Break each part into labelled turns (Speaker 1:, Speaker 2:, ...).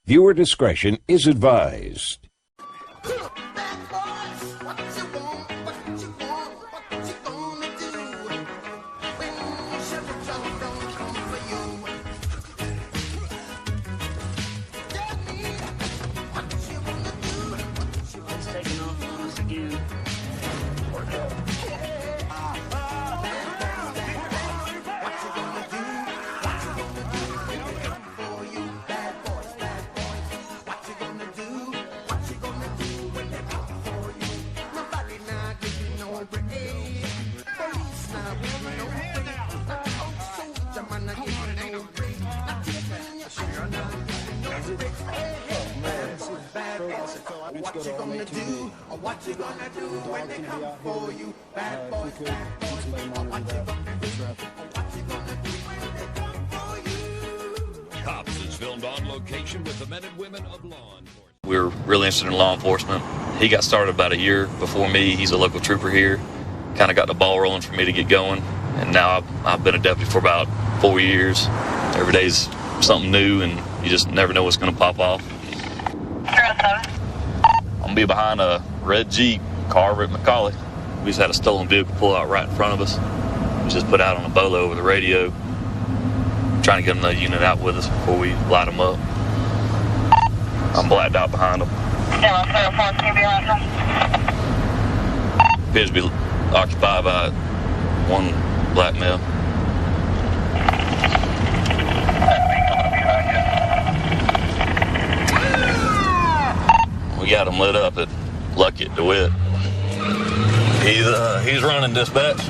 Speaker 1: Viewer discretion is advised.
Speaker 2: What you gonna do? Or what you gonna do when they come for you? Bad boys, bad boys. What you gonna do? What you gonna do when they come for you?
Speaker 3: Cops is filmed on location with the men and women of law enforcement.
Speaker 4: We were really interested in law enforcement. He got started about a year before me. He's a local trooper here. Kind of got the ball rolling for me to get going. And now I've been a deputy for about 4 years. Every day's something new, and you just never know what's going to pop off. I'm going to be behind a red Jeep, Carver at McCauley. We just had a stolen vehicle pull out right in front of us. We just put out on a bolo over the radio, trying to get another unit out with us before we light them up. I'm blacked out behind them. Appears to be occupied by one black male. We got him lit up at Lucky at DeWitt. He's running dispatch.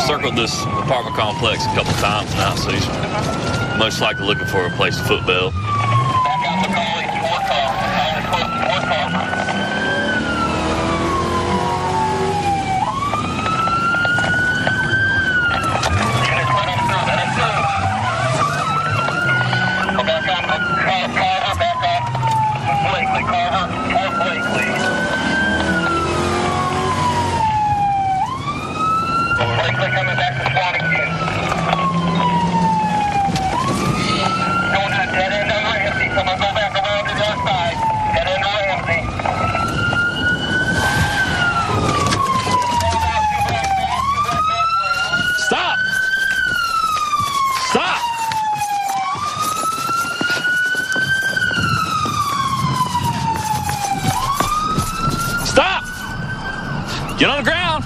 Speaker 4: Circled this apartment complex a couple times now, so he's most likely looking for a place to footbell.
Speaker 5: Coming back to 22. Going to dead end of Ramsey. Someone go back around to the other side. Dead end of Ramsey.
Speaker 4: Stop! Stop! Stop! Get on the ground!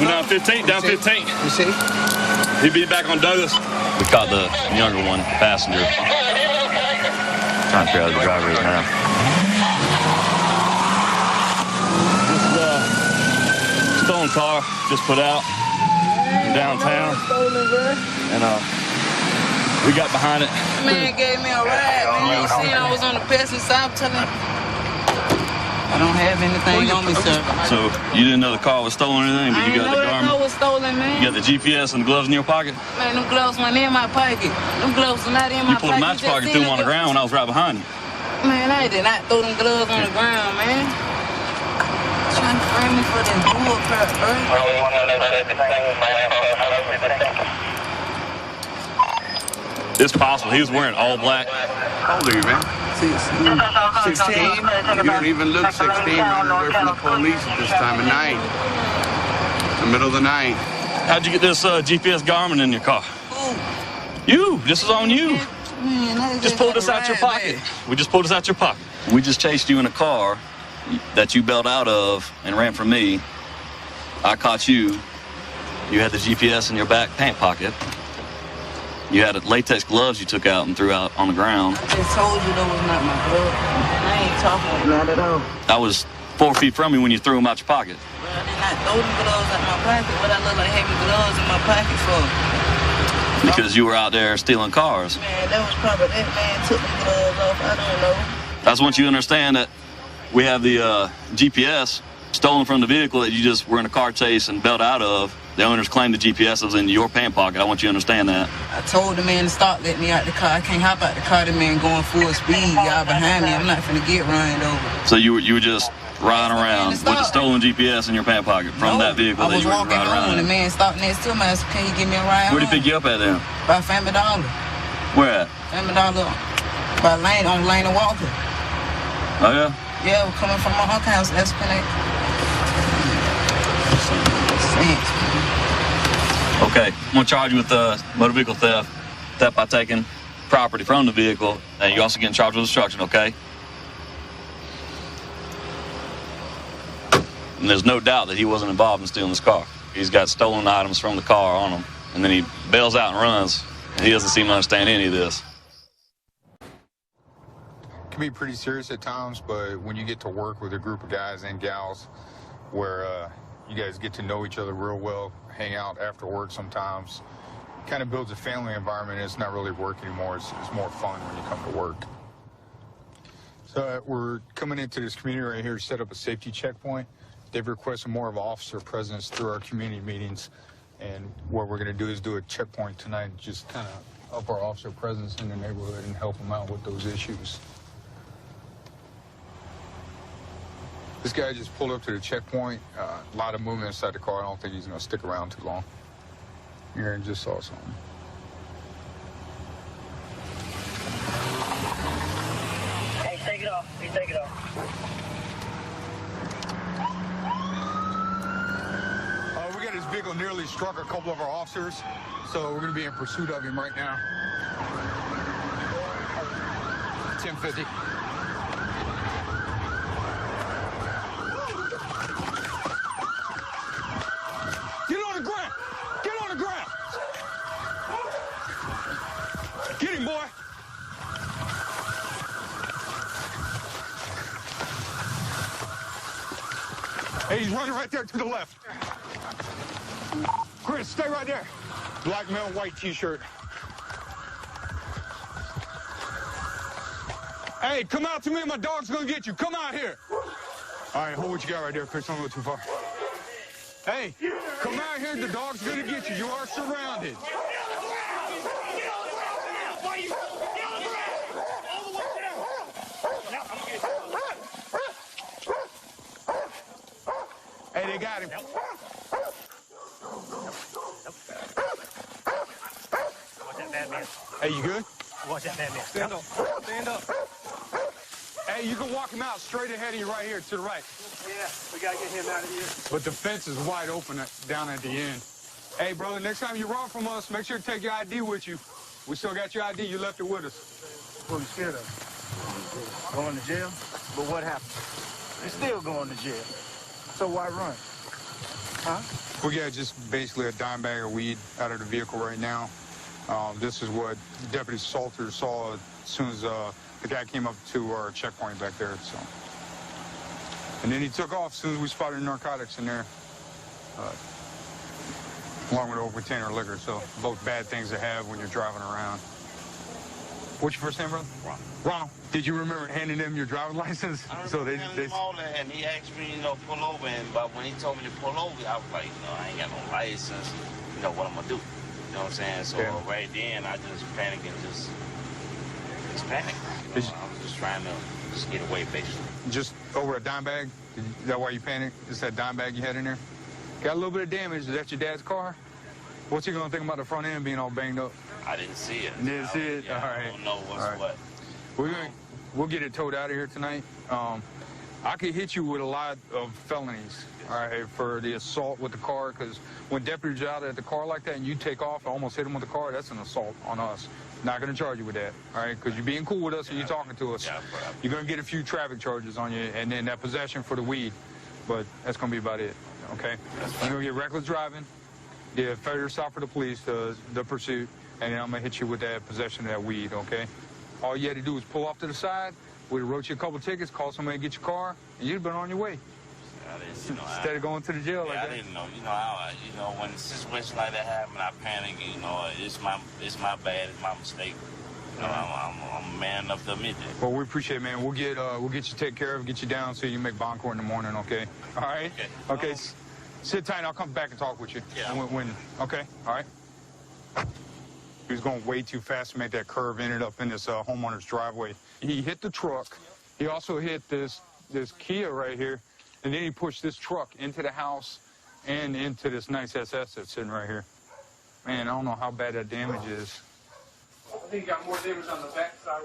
Speaker 6: Down 15, down 15.
Speaker 2: You see?
Speaker 6: He'll be back on Douglas.
Speaker 4: We caught the younger one, passenger. Trying to figure out who the driver is now. This is a stolen car just put out in downtown. And
Speaker 6: We got behind it.
Speaker 7: Man gave me a ride, man. You seen I was on the passenger side. I'm telling him, I don't have anything on me, sir.
Speaker 4: So you didn't know the car was stolen or anything, but you got the
Speaker 7: I
Speaker 4: garment?
Speaker 7: know the car was stolen, man.
Speaker 4: You got the GPS and the gloves in your pocket?
Speaker 7: Man, them gloves went in my pocket. Them gloves were not in my
Speaker 4: You pulled a match pocket, threw them on the ground when I was right behind you.
Speaker 7: Man, I did not throw them gloves on the ground, man. Trying to frame me for that bull crap, bro.
Speaker 4: It's possible. He was wearing all black.
Speaker 8: How old are you, man? 16? You don't even look 16 running away from the police at this time of night. In the middle of the night.
Speaker 4: How'd you get this GPS Garmin in your car? You. This is on you.
Speaker 7: Man,
Speaker 4: Just pulled this out your pocket. We just pulled this out your pocket. We just chased you in a car that you bailed out of and ran from me. I caught you. You had the GPS in your back pant pocket. You had latex gloves you took out and threw out on the ground.
Speaker 7: I just told you those was not my gloves. I ain't talking not at all.
Speaker 4: I was 4 feet from you when you threw them out your pocket.
Speaker 7: Bro, I did not throw them gloves out my pocket. What I look like having gloves in my pocket for?
Speaker 4: Because you were out there stealing cars.
Speaker 7: Man, that was probably that man took the gloves off. I don't know.
Speaker 4: I just want you to understand that we have the GPS stolen from the vehicle that you just were in a car chase and bailed out of. The owners claimed the GPS was in your pant pocket. I want you to understand that.
Speaker 7: I told the man to stop letting me out the car. I can't hop out the car. The man going full speed. Y'all behind me. I'm not finna get run over.
Speaker 4: So you were just riding around with the stolen GPS in your pant pocket from that vehicle that you were riding around.
Speaker 7: I was walking home. The man stopped next to me. I said, can you give me a ride
Speaker 4: Where'd he pick you up at then?
Speaker 7: By Family Dollar.
Speaker 4: Where at?
Speaker 7: Family Dollar. By Lane, on Lane and Walker.
Speaker 4: Oh, yeah?
Speaker 7: Yeah, we're coming from my uncle house. That's Connect.
Speaker 4: Okay, I'm gonna charge you with motor vehicle theft by taking property from the vehicle, and you're also getting charged with obstruction, okay? And there's no doubt that he wasn't involved in stealing this car. He's got stolen items from the car on him, and then he bails out and runs, and he doesn't seem to understand any of this.
Speaker 9: It can be pretty serious at times, but when you get to work with a group of guys and gals where you guys get to know each other real well, hang out after work sometimes, kind of builds a family environment. It's not really work anymore. It's more fun when you come to work. So we're coming into this community right here to set up a safety checkpoint. They've requested more of an officer presence through our community meetings. And what we're going to do is do a checkpoint tonight, just kind of up our officer presence in the neighborhood and help them out with those issues. This guy just pulled up to the checkpoint. A lot of movement inside the car. I don't think he's going to stick around too long. Here, and just saw something.
Speaker 5: Hey, take it off. Hey, take it off.
Speaker 9: We got his vehicle nearly struck a couple of our officers, so we're going to be in pursuit of him right now. 1050. Get him, boy! Hey, he's running right there to the left. Chris, stay right there. Black male, white t-shirt. Hey, come out to me. My dog's gonna get you. Come out here. All right, hold what you got right there, Chris. Don't go too far. Hey, come out here. The dog's gonna get you. You are surrounded. Hey, they got him.
Speaker 5: Watch that bad man.
Speaker 9: Hey, you good?
Speaker 5: Watch that bad man.
Speaker 9: Stand up. Stand up. Hey, you can walk him out straight ahead of you right here to the right.
Speaker 5: Yeah, we got to get him out of here.
Speaker 9: But the fence is wide open down at the end. Hey, brother, next time you run from us, make sure to take your ID with you. We still got your ID. You left it with us.
Speaker 10: What are you scared of? Going to jail? But what happened? You're still going to jail. So why run? Huh?
Speaker 9: We got just basically a dime bag of weed out of the vehicle right now. This is what Deputy Salter saw as soon as the guy came up to our checkpoint back there. So, and then he took off as soon as we spotted narcotics in there, along with over 10 or liquor. So both bad things to have when you're driving around.
Speaker 8: What's your first name, brother? Ronald. Did you remember handing them your driver's license?
Speaker 11: I remember handing him all that, and he asked me, pull over. But when he told me to pull over, I was like, I ain't got no license. What I'm gonna do? You know what I'm saying? So right then, I just panicked and just panicked. I was just trying to just get away, basically.
Speaker 8: Just over a dime bag? Is that why you panicked? Just that dime bag you had in there? Got a little bit of damage. Is that your dad's car? What's he gonna think about the front end being all banged up?
Speaker 11: I didn't see it.
Speaker 8: You didn't see it?
Speaker 11: Yeah,
Speaker 8: all right.
Speaker 11: I don't know what's what.
Speaker 8: We'll get it towed out of here tonight. I could hit you with a lot of felonies, all right, for the assault with the car, because when deputies are out at the car like that and you take off and almost hit them with the car, that's an assault on us. Not going to charge you with that, all right, because you're being cool with us and you're talking to us. You're going to get a few traffic charges on you and then that possession for the weed, but that's going to be about it, okay? You're going to get reckless driving, get failure to stop for the police, the pursuit, and then I'm going to hit you with that possession of that weed, okay? All you had to do was pull off to the side. We'd wrote you a couple tickets, call somebody to get your car, and you'd have been on your way. Instead of going to the jail like that.
Speaker 11: I didn't know. When a situation like that happened, I panic. It's my bad. It's my mistake. I'm a man enough to admit that.
Speaker 8: Well, we appreciate it, man. We'll get you taken care of, get you down so you can make bond court in the morning, okay? All right? Okay. Sit tight. I'll come back and talk with you.
Speaker 11: Yeah.
Speaker 8: Okay. All right. He was going way too fast to make that curve, ended up in this homeowner's driveway. He hit the truck. He also hit this Kia right here, and then he pushed this truck into the house and into this nice SS that's sitting right here. Man, I don't know how bad that damage is.
Speaker 10: I think he got more damage on the back side.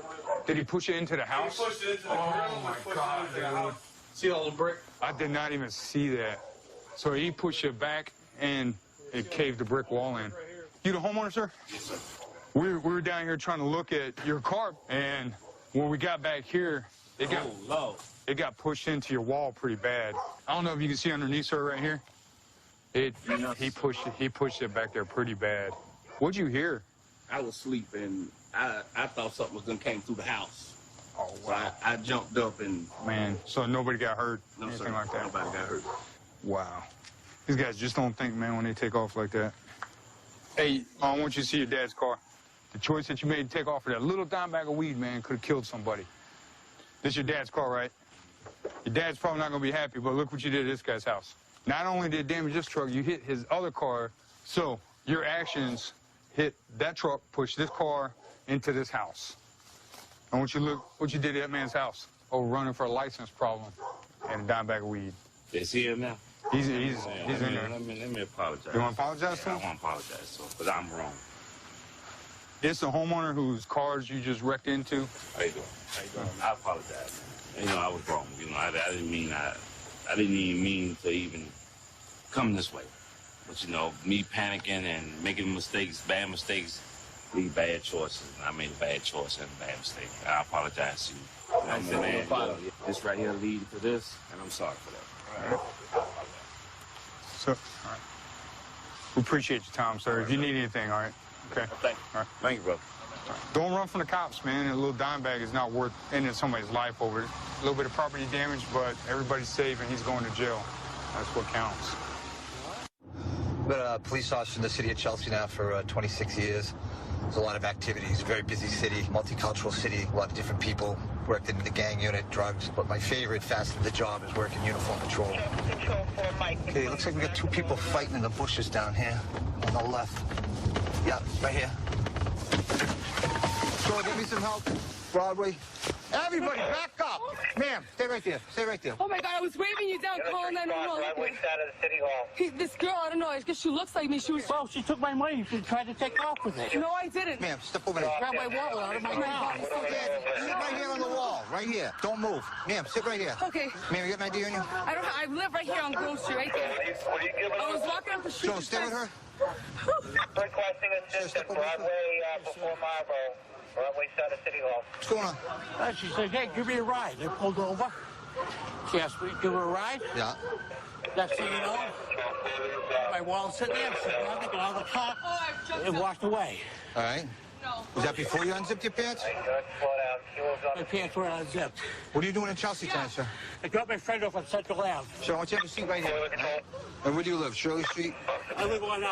Speaker 8: Did he push it into the house?
Speaker 10: He pushed it into the grill.
Speaker 8: Oh, my God, dude.
Speaker 10: See all the brick?
Speaker 8: I did not even see that. So he pushed it back, and it caved the brick wall in. You the homeowner, sir?
Speaker 11: Yes, sir.
Speaker 8: We were down here trying to look at your car, and when we got back here, it got pushed into your wall pretty bad. I don't know if you can see underneath, sir, right here. He pushed it back there pretty bad. What'd you hear?
Speaker 12: I was sleeping. I thought something was gonna came through the house.
Speaker 8: Oh wow!
Speaker 12: So I jumped up and
Speaker 8: so nobody got hurt?
Speaker 12: No,
Speaker 8: anything
Speaker 12: sir.
Speaker 8: like that?
Speaker 12: Nobody got hurt.
Speaker 8: Wow. These guys just don't think, man, when they take off like that. Hey, I want you to see your dad's car. The choice that you made to take off of that little dime bag of weed, man, could have killed somebody. This is your dad's car, right? Your dad's probably not going to be happy, but look what you did to this guy's house. Not only did it damage this truck, you hit his other car, so your actions hit that truck, pushed this car into this house. I want you to look what you did to that man's house. Running for a license problem and a dime bag of weed.
Speaker 11: Is he here now?
Speaker 8: He's in there.
Speaker 11: Let me apologize.
Speaker 8: You want to apologize to him?
Speaker 11: I want to apologize to him, because I'm wrong.
Speaker 8: It's a homeowner whose cars you just wrecked into.
Speaker 11: How you doing? I apologize. I was wrong. I didn't even mean to even come this way. But me panicking and making mistakes, bad mistakes, lead bad choices. And I made a bad choice and a bad mistake. I apologize to you. This right here leading to this, and I'm sorry for that.
Speaker 8: All right. So, all right. We appreciate your time, sir. If you need anything, all right? Okay.
Speaker 11: Thank you.
Speaker 8: All right.
Speaker 11: Thank you, brother.
Speaker 8: Right. Don't run from the cops, man. A little dime bag is not worth ending somebody's life over it. A little bit of property damage, but everybody's safe and he's going to jail. That's what counts.
Speaker 13: I've been a police officer in the city of Chelsea now for 26 years. There's a lot of activities, very busy city, multicultural city, a lot of different people. Worked in the gang unit, drugs, but my favorite facet of the job is working uniform patrol. Okay, looks like we got two people fighting in the bushes down here on the left. Yeah, right here. So give me some help, Broadway. Everybody, back up. Ma'am, stay right there. Stay right there.
Speaker 14: Oh, my God, I was waving you down, calling 911.
Speaker 5: Right side of the city hall.
Speaker 14: This girl, I don't know, I guess she looks like me. She was...
Speaker 10: Well, she took my money. She tried to take off with it.
Speaker 14: No, I didn't.
Speaker 13: Ma'am, step over there.
Speaker 10: Grab my wallet out of my mouth.
Speaker 13: Sit right here on the wall, right here. Don't move. Ma'am, sit right here.
Speaker 14: Okay.
Speaker 13: Ma'am, you got an ID on you?
Speaker 14: I live right here on Grove Street, right there. I was walking up the street.
Speaker 13: So stay with her.
Speaker 5: Requesting assistance, Broadway before Marlboro. Broadway side of City Hall.
Speaker 13: What's going on?
Speaker 10: She said, hey, give me a ride. They pulled over. She asked me to give her a ride.
Speaker 13: Yeah.
Speaker 10: Next thing you know, my wallet's sitting there. She grabbed it, got out of the car, and walked away.
Speaker 13: All right. Was that before you unzipped your pants?
Speaker 10: My pants were unzipped.
Speaker 13: What are you doing in Chelsea tonight, sir?
Speaker 10: I dropped my friend off on Central Ave.
Speaker 13: Sir, I want you to have a seat right here. Right? And where do you live? Shirley Street?
Speaker 10: I live on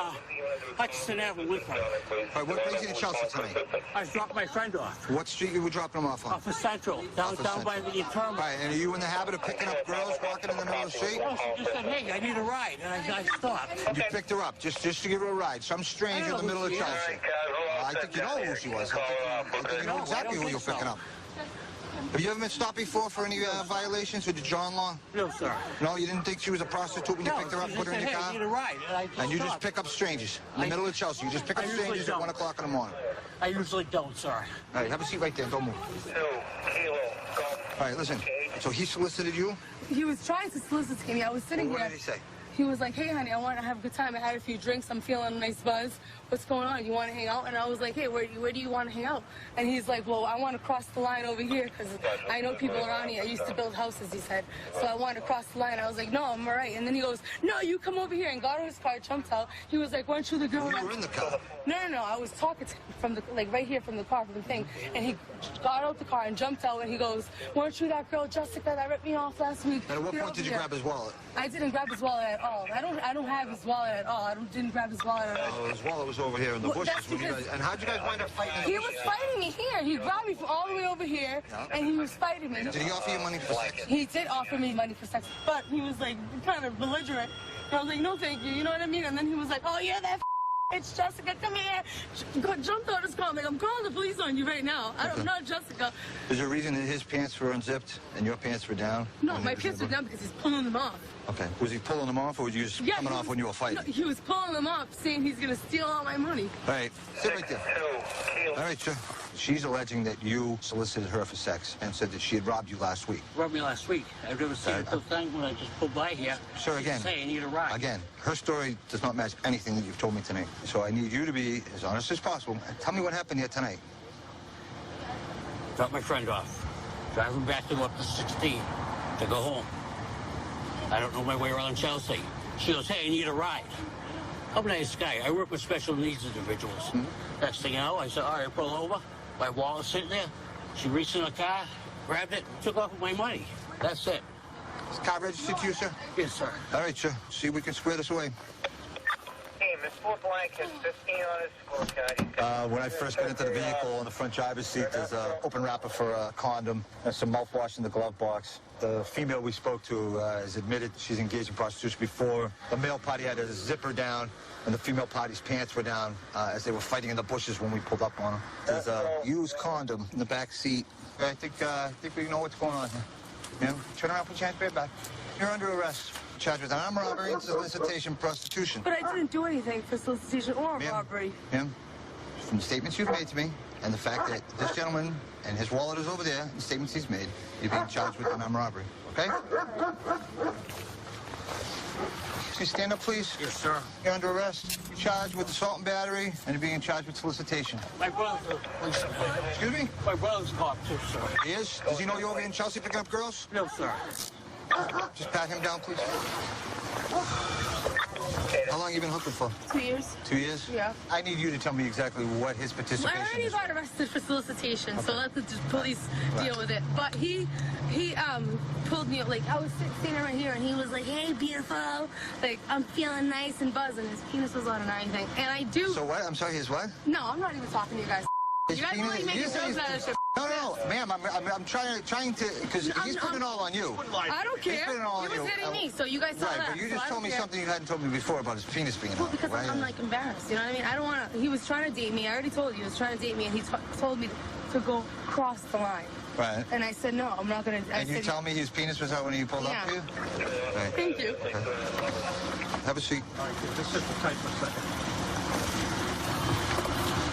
Speaker 10: Hutchinson Avenue, Richmond.
Speaker 13: All right, what brings you to Chelsea tonight?
Speaker 10: I dropped my friend off.
Speaker 13: What street you were dropping him off on?
Speaker 10: Off of Central, down by the terminal.
Speaker 13: All right, and are you in the habit of picking up girls walking in the middle of the street?
Speaker 10: No, she just said, hey, I need a ride, and I stopped.
Speaker 13: You picked her up just to give her a ride. Some stranger in the middle of Chelsea. I think you know who she was. I think you know exactly who you're picking up. Have you ever been stopped before for any violations with the John law?
Speaker 10: No, sir.
Speaker 13: No, you didn't think she was a prostitute when you picked her up, put her in your car?
Speaker 10: I need a ride,
Speaker 13: and you just pick up strangers in the middle of Chelsea. You just pick up strangers at 1 o'clock in the morning.
Speaker 10: I usually don't, sir.
Speaker 13: All right, have a seat right there. Don't move. All right, listen. So he solicited you?
Speaker 14: He was trying to solicit me. I was sitting
Speaker 13: What
Speaker 14: here.
Speaker 13: did he say?
Speaker 14: He was like, hey, honey, I want to have a good time. I had a few drinks. I'm feeling a nice buzz. What's going on? You want to hang out? And I was like, hey, where do you want to hang out? And he's like, well, I want to cross the line over here because I know people around here. I used to build houses, he said. So I wanted to cross the line. I was like, no, I'm all right. And then he goes, no, you come over here, and got in his car, jumped out. He was like, weren't you the girl?
Speaker 13: You were in the car.
Speaker 14: No. I was talking to him from the, like, right here from the car, from the thing. And he got out the car and jumped out, and he goes, weren't you that girl, Jessica, that ripped me off last week?
Speaker 13: And at what point did you grab his wallet?
Speaker 14: I didn't grab his wallet at all. I don't have his wallet at all. Didn't grab his wallet at all.
Speaker 13: Oh, his wallet was over here in the bushes. When you guys, and how'd you guys wind up fighting?
Speaker 14: He was fighting me here. He grabbed me from all the way over here, and he was fighting me.
Speaker 13: Did he offer you money for sex?
Speaker 14: He did offer me money for sex, but he was like kind of belligerent. And I was like, no, thank you. You know what I mean? And then he was like, oh yeah, that it's Jessica. Come here. Jumped out his car. I'm like, I'm calling the police on you right now. I'm not Jessica.
Speaker 13: Is there a reason that his pants were unzipped and your pants were down?
Speaker 14: No, my pants were down because he's pulling them off.
Speaker 13: Okay. Was he pulling them off, or were you just coming off when you were fighting?
Speaker 14: No, he was pulling them off, saying he's going to steal all my money.
Speaker 13: All right. Sit right there. All right, sir. She's alleging that you solicited her for sex and said that she had robbed you last week.
Speaker 10: Robbed me last week. I've never seen it till thing when I just pulled by here.
Speaker 13: Sir, again.
Speaker 10: Say I need a ride.
Speaker 13: Again, her story does not match anything that you've told me tonight. So I need you to be as honest as possible. And tell me what happened here tonight.
Speaker 10: Dropped my friend off. Driving back to up to 16 to go home. I don't know my way around Chelsea. She goes, hey, I need a ride. I'm a nice guy. I work with special needs individuals. Next thing you know, I said, all right, pull over. My wallet's sitting there. She reached in the car, grabbed it, took off with my money. That's it.
Speaker 13: Is the car registered to you, sir?
Speaker 10: Yes, sir.
Speaker 13: All right, sir. See if we can square this away.
Speaker 5: Hey, Mr. Blank has 15 on his scorecard.
Speaker 13: When I first got into the vehicle on the front driver's seat, there's an open wrapper for a condom and some mouthwash in the glove box. The female we spoke to has admitted she's engaged in prostitution before. The male party had a zipper down, and the female party's pants were down as they were fighting in the bushes when we pulled up on them. There's a used condom in the back seat. I think we know what's going on here. Yeah? Turn around, put your hands right back. You're under arrest. Charged with an armed robbery, solicitation, prostitution.
Speaker 14: But I didn't do anything for solicitation or robbery.
Speaker 13: Ma'am, from the statements you've made to me, and the fact that this gentleman and his wallet is over there, the statements he's made, you're being charged with an armed robbery, okay? Can you stand up, please?
Speaker 10: Yes, sir.
Speaker 13: You're under arrest. You're charged with assault and battery, and you're being charged with solicitation.
Speaker 10: My brother's a policeman.
Speaker 13: Excuse me?
Speaker 10: My brother's a cop, too, sir.
Speaker 13: He is? Does he know you're over here in Chelsea picking up girls?
Speaker 10: No, sir.
Speaker 13: Just pat him down, please. How long have you been hooking for?
Speaker 14: 2 years.
Speaker 13: 2 years?
Speaker 14: Yeah.
Speaker 13: I need you to tell me exactly what his participation
Speaker 14: I already
Speaker 13: is.
Speaker 14: got arrested for solicitation, so let the police deal with it. But he pulled me up, like, I was standing right here, and he was like, hey, beautiful. Like, I'm feeling nice and buzzing. His penis was out and everything. And I do.
Speaker 13: So what? I'm sorry, his what?
Speaker 14: No, I'm not even talking to you guys. You guys are really making jokes out of shit.
Speaker 13: No, ma'am, I'm trying to, because he's putting it all on you.
Speaker 14: I don't care.
Speaker 13: He's putting it all
Speaker 14: He
Speaker 13: on
Speaker 14: was
Speaker 13: you.
Speaker 14: hitting me, so you guys saw
Speaker 13: right,
Speaker 14: that.
Speaker 13: But you
Speaker 14: so
Speaker 13: just
Speaker 14: I
Speaker 13: told
Speaker 14: don't
Speaker 13: me
Speaker 14: care.
Speaker 13: something you hadn't told me before about his penis being out.
Speaker 14: Because
Speaker 13: right?
Speaker 14: I'm like embarrassed, you know what I mean? I don't want to. He was trying to date me. I already told you he was trying to date me, and he told me to go cross the line.
Speaker 13: Right.
Speaker 14: And I said no, I'm not gonna.
Speaker 13: And you tell me his penis was out when he pulled up to you? Right.
Speaker 14: Thank you.
Speaker 13: Okay. Have a seat.
Speaker 10: All right, just sit tight for a second.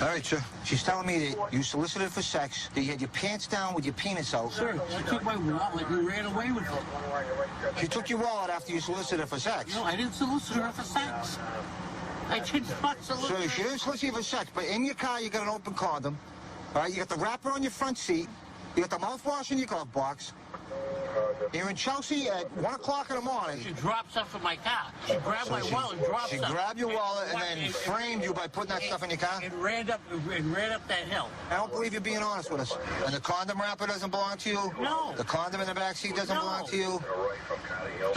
Speaker 13: All right, sir. She's telling me that you solicited for sex, that you had your pants down with your penis out.
Speaker 10: Sir, she took my wallet and ran away with it.
Speaker 13: She took your wallet after you solicited for sex?
Speaker 10: No, I didn't solicit her for sex. I did not solicit her.
Speaker 13: So she didn't solicit you for sex, but in your car you got an open condom. All right, you got the wrapper on your front seat. You got the mouthwash in your glove box. You're in Chelsea at 1 o'clock in the morning.
Speaker 10: She dropped stuff in my car. She grabbed my wallet and dropped stuff.
Speaker 13: She grabbed your wallet and then framed you by putting that stuff in your car?
Speaker 10: It ran up that hill.
Speaker 13: I don't believe you're being honest with us. And the condom wrapper doesn't belong to you?
Speaker 10: No.
Speaker 13: The condom in the back seat doesn't belong to you?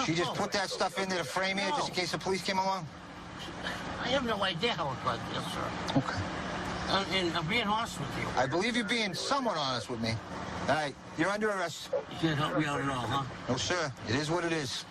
Speaker 13: She just put that stuff in there to frame you just in case the police came along?
Speaker 10: I have no idea how it got there, sir.
Speaker 13: Okay.
Speaker 10: And I'm being honest with you.
Speaker 13: I believe you're being somewhat honest with me. All right, you're under arrest.
Speaker 10: You can't help me out at all, huh?
Speaker 13: No, sir. It is what it is.